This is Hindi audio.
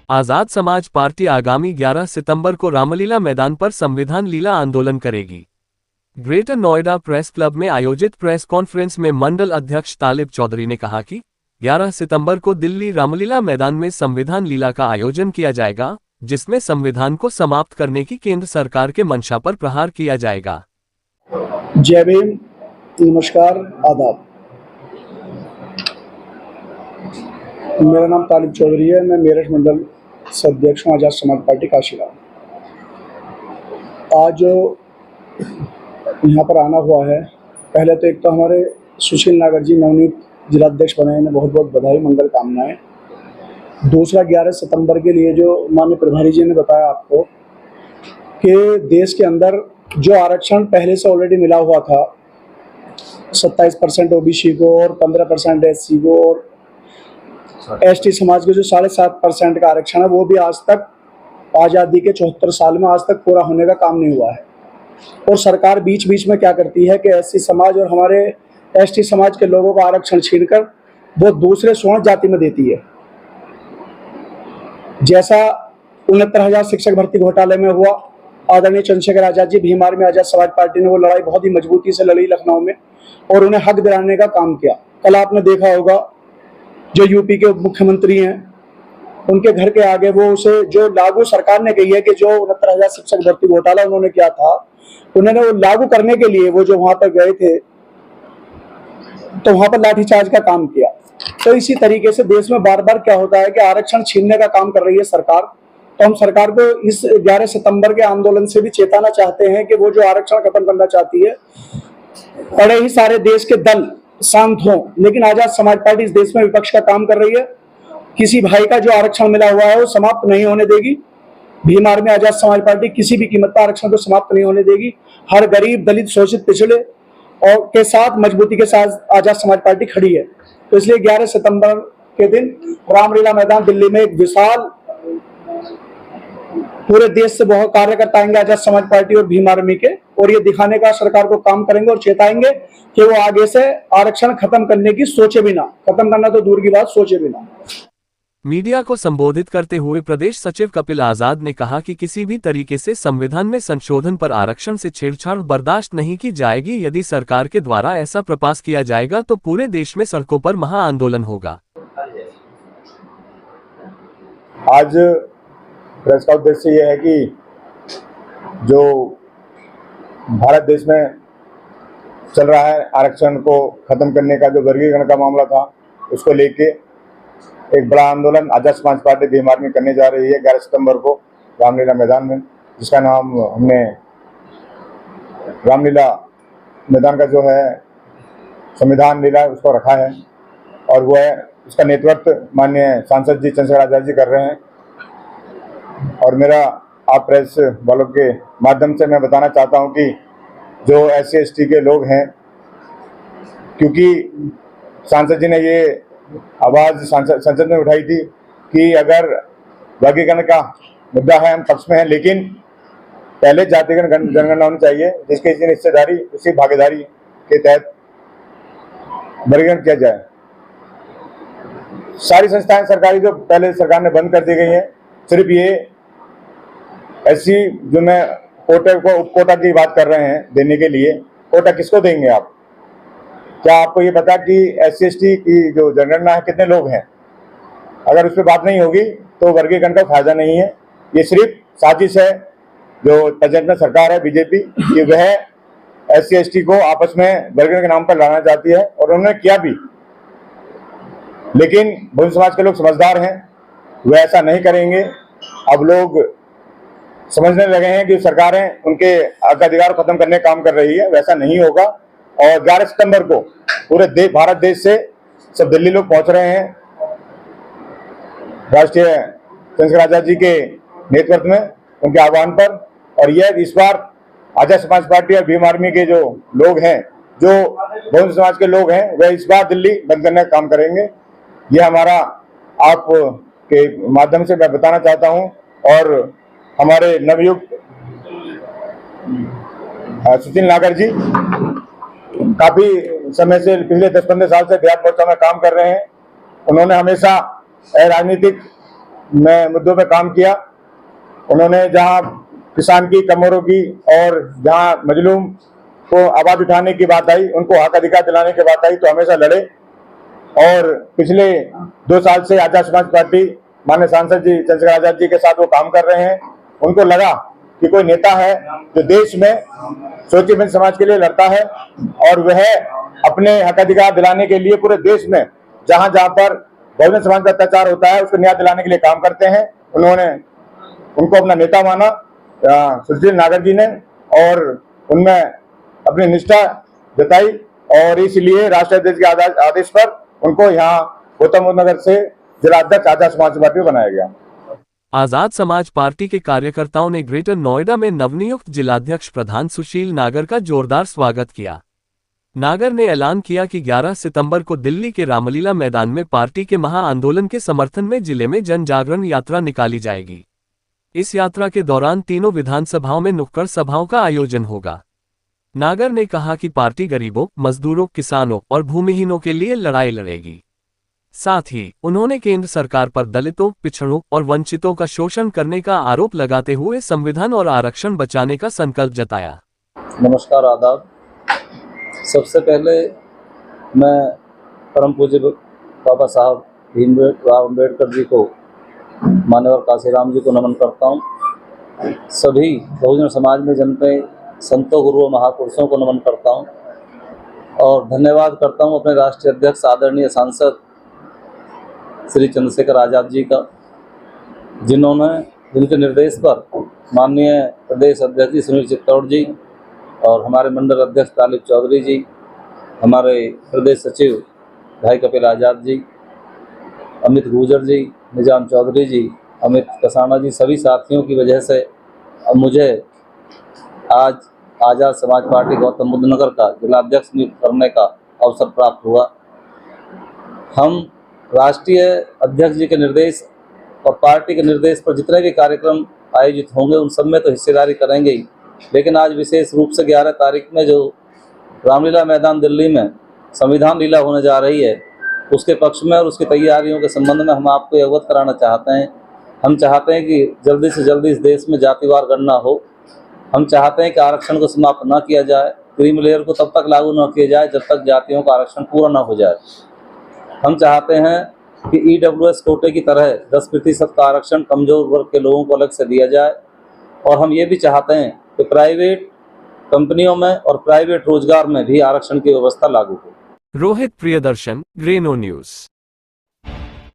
आजाद समाज पार्टी आगामी 11 सितंबर को रामलीला मैदान पर संविधान लीला आंदोलन करेगी। ग्रेटर नोएडा प्रेस क्लब में आयोजित प्रेस कॉन्फ्रेंस में मंडल अध्यक्ष तालिब चौधरी ने कहा कि 11 सितंबर को दिल्ली रामलीला मैदान में संविधान लीला का आयोजन किया जाएगा, जिसमें संविधान को समाप्त करने की केंद्र सरकार के मंशा पर प्रहार किया जाएगा। जय भीम, नमस्कार, आदाब। मेरा नाम तालिब चौधरी है। मैं मेरठ मंडल अध्यक्ष हूँ आजाद समाज पार्टी काशीराम। आज यहाँ पर आना हुआ है, पहले तो एक तो हमारे सुशील नागर जी नवनियुक्त जिलाध्यक्ष बने हैं, बहुत बहुत बधाई, मंगल कामनाएं। दूसरा 11 सितंबर के लिए जो माननीय प्रभारी जी ने बताया आपको कि देश के अंदर जो आरक्षण पहले से ऑलरेडी मिला हुआ था 27% ओबीसी को और 15% एससी को और एसटी समाज के जो 7.5% का आरक्षण है वो भी आज तक आज़ादी के 74 साल में आज तक पूरा होने का काम नहीं हुआ है। और सरकार बीच बीच में क्या करती है कि एससी समाज और हमारे एसटी समाज के लोगों का आरक्षण छीनकर वो दूसरे स्वर्ण जाति में देती है। जैसा 69,000 शिक्षक भर्ती घोटाले में हुआ, आदरणीय चंद्रशेखर आजाद जी भीम आर्मी आजाद समाज पार्टी ने वो लड़ाई बहुत ही मजबूती से लड़ी लखनऊ में और उन्हें हक दिलाने का काम किया। कल आपने देखा होगा जो यूपी के उप मुख्यमंत्री हैं उनके घर के आगे वो उसे जो लागू सरकार ने कही है कि जो 69,000 शिक्षक भर्ती घोटाला उन्होंने किया था, उन्होंने वो लागू करने के लिए वो जो वहां पर गए थे तो वहां पर लाठीचार्ज का काम किया। तो इसी तरीके से देश में बार बार क्या होता है कि आरक्षण छीनने का काम कर रही है सरकार। तो हम सरकार को इस 11 सितंबर के आंदोलन से भी चेताना चाहते हैं कि वो जो आरक्षण खत्म करना चाहती है, बड़े ही सारे देश के दल शांत हों, लेकिन आजाद समाज पार्टी इस देश में विपक्ष का काम कर रही है। किसी भाई का जो आरक्षण मिला हुआ है वो समाप्त नहीं होने देगी। भीम आर्मी आजाद समाज पार्टी किसी भी कीमत पर आरक्षण को समाप्त नहीं होने देगी। हर गरीब, दलित, शोषित, पिछड़े और के साथ मजबूती के साथ आजाद समाज पार्टी खड़ी है। तो इसलिए 11 सितंबर के दिन रामलीला मैदान दिल्ली में एक विशाल पूरे देश से बहुत कार्यकर्ता आएंगे आजाद समाज पार्टी और भीम आर्मी के, और ये दिखाने का सरकार को काम करेंगे और चेताएंगे कि वो आगे से आरक्षण खत्म करने की सोचे भी ना, खत्म करना तो दूर की बात, सोचे भी ना। मीडिया को संबोधित करते हुए प्रदेश सचिव कपिल आजाद ने कहा कि किसी भी तरीके से संविधान में संशोधन पर आरक्षण से छेड़छाड़ बर्दाश्त नहीं की जाएगी। यदि सरकार के द्वारा ऐसा प्रयास किया जाएगा तो पूरे देश में सड़कों पर महा आंदोलन होगा। आज प्रेस का उद्देश्य यह है कि जो भारत देश में चल रहा है आरक्षण को खत्म करने का जो वर्गीकरण का मामला था, उसको लेके एक बड़ा आंदोलन आजाद समाज पार्टी भीम आर्मी करने जा रही है 11 सितंबर को रामलीला मैदान में, जिसका नाम हमने रामलीला मैदान का जो है संविधान लीला उसको रखा है। और वो है उसका नेतृत्व माननीय सांसद जी चंद्रशेखर आजाद जी कर रहे हैं। और मेरा आप प्रेस वालों के माध्यम से मैं बताना चाहता हूं कि जो SC/ST के लोग हैं, क्योंकि सांसद जी ने ये आवाज़ संसद में उठाई थी कि अगर वर्गीकरण का मुद्दा है हम पक्ष में हैं, लेकिन पहले जातिगत जनगणना होनी चाहिए जिसकी हिस्सेदारी उसी भागीदारी के तहत वर्गीकरण किया जाए। सारी संस्थाएं सरकारी जो पहले सरकार ने बंद कर दी गई हैं, सिर्फ ये ऐसी जो मैं कोटे को उप कोटा की बात कर रहे हैं देने के लिए, कोटा किसको देंगे आप? क्या आपको ये पता कि SC/ST की जो जनगणना है कितने लोग हैं? अगर उस पर बात नहीं होगी तो वर्गीकरण का फायदा नहीं है। ये सिर्फ साजिश है जो प्रेजेंट में सरकार है बीजेपी कि वह SC/ST को आपस में वर्गीकरण के नाम पर लाना चाहती है, और उन्होंने किया भी। लेकिन बहुजन समाज के लोग समझदार हैं, वह ऐसा नहीं करेंगे। अब लोग समझने लगे हैं कि सरकारें उनके अधिकार खत्म करने का काम कर रही है, वैसा नहीं होगा। और 11 सितंबर को पूरे भारत देश से सब दिल्ली लोग पहुंच रहे हैं राष्ट्रीय चंद्रशेखर आजाद जी के नेतृत्व में, उनके आह्वान पर। और यह इस बार आजाद समाज पार्टी और भीम आर्मी के जो लोग हैं, जो बहुजन समाज के लोग हैं, वह इस बार दिल्ली बंद करने का काम करेंगे। यह हमारा आप के माध्यम से मैं बताना चाहता हूं। और हमारे नवयुक्त सुशील नागर जी काफी समय से पिछले 10-15 साल से बिहार मोर्चा में काम कर रहे हैं। उन्होंने हमेशा राजनीतिक में मुद्दों पे काम किया। उन्होंने जहां किसान की, कमरों की और जहां मजलूम को आवाज उठाने की बात आई, उनको हक अधिकार दिलाने की बात आई, तो हमेशा लड़े। और पिछले 2 साल से आजाद समाज पार्टी माननीय सांसद जी चंद्रशेखर आजाद जी के साथ वो काम कर रहे हैं। उनको लगा कि कोई नेता है जो देश में शोषित समाज के लिए लड़ता है और वह अपने हक अधिकार दिलाने के लिए पूरे देश में जहां जहां पर बहुजन समाज का अत्याचार होता है उसको न्याय दिलाने के लिए काम करते हैं। उन्होंने उनको अपना नेता माना सुशील नागर जी ने, और उनमें अपनी निष्ठा जताई, और इसलिए राष्ट्रीय अध्यक्ष के आदेश पर उनको यहाँ गौतम बुद्ध नगर से जिला अध्यक्ष आजाद समाज पार्टी बनाया गया। आजाद समाज पार्टी के कार्यकर्ताओं ने ग्रेटर नोएडा में नवनियुक्त जिलाध्यक्ष प्रधान सुशील नागर का जोरदार स्वागत किया। नागर ने ऐलान किया कि 11 सितंबर को दिल्ली के रामलीला मैदान में पार्टी के महाआंदोलन के समर्थन में जिले में जन जागरण यात्रा निकाली जाएगी। इस यात्रा के दौरान तीनों विधानसभाओं में नुक्कड़ सभाओं का आयोजन होगा। नागर ने कहा कि पार्टी गरीबों, मजदूरों, किसानों और भूमिहीनों के लिए लड़ाई लड़ेगी। साथ ही उन्होंने केंद्र सरकार पर दलितों, पिछड़ों और वंचितों का शोषण करने का आरोप लगाते हुए संविधान और आरक्षण बचाने का संकल्प जताया। नमस्कार, आदाब। सबसे पहले मैं परम पूज्य बाबा साहब भीमराव अम्बेडकर जी को, मान्यवर काशीराम जी को नमन करता हूँ। सभी बहुजन समाज में जन्मे संतों, गुरुओं, महापुरुषों को नमन करता हूँ और धन्यवाद करता हूँ अपने राष्ट्रीय अध्यक्ष आदरणीय सांसद श्री चंद्रशेखर आजाद जी का, जिनके निर्देश पर माननीय प्रदेश अध्यक्ष जी सुनील चित्तौड़ जी और हमारे मंडल अध्यक्ष तालिब चौधरी जी, हमारे प्रदेश सचिव भाई कपिल आजाद जी, अमित गुर्जर जी, निजाम चौधरी जी, अमित कसाना जी, सभी साथियों की वजह से अब मुझे आज आजाद समाज पार्टी गौतम बुद्ध नगर का जिलाध्यक्ष नियुक्त करने का अवसर प्राप्त हुआ। हम राष्ट्रीय अध्यक्ष जी के निर्देश और पार्टी के निर्देश पर जितने भी कार्यक्रम आयोजित होंगे उन सब में तो हिस्सेदारी करेंगे ही, लेकिन आज विशेष रूप से 11 तारीख में जो रामलीला मैदान दिल्ली में संविधान लीला होने जा रही है उसके पक्ष में और उसकी तैयारियों के संबंध में हम आपको अवगत कराना चाहते हैं। हम चाहते हैं कि जल्दी से जल्दी इस देश में जातिवार गणना हो। हम चाहते हैं कि आरक्षण को समाप्त न किया जाए, क्रीम लेयर को तब तक लागू न किया जाए जब तक जातियों का आरक्षण पूरा न हो जाए। हम चाहते हैं कि EWS कोटे की तरह 10% का आरक्षण कमजोर वर्ग के लोगों को अलग से दिया जाए, और हम ये भी चाहते हैं कि प्राइवेट कंपनियों में और प्राइवेट रोजगार में भी आरक्षण की व्यवस्था लागू हो। रोहित प्रियदर्शन, ग्रेनो न्यूज।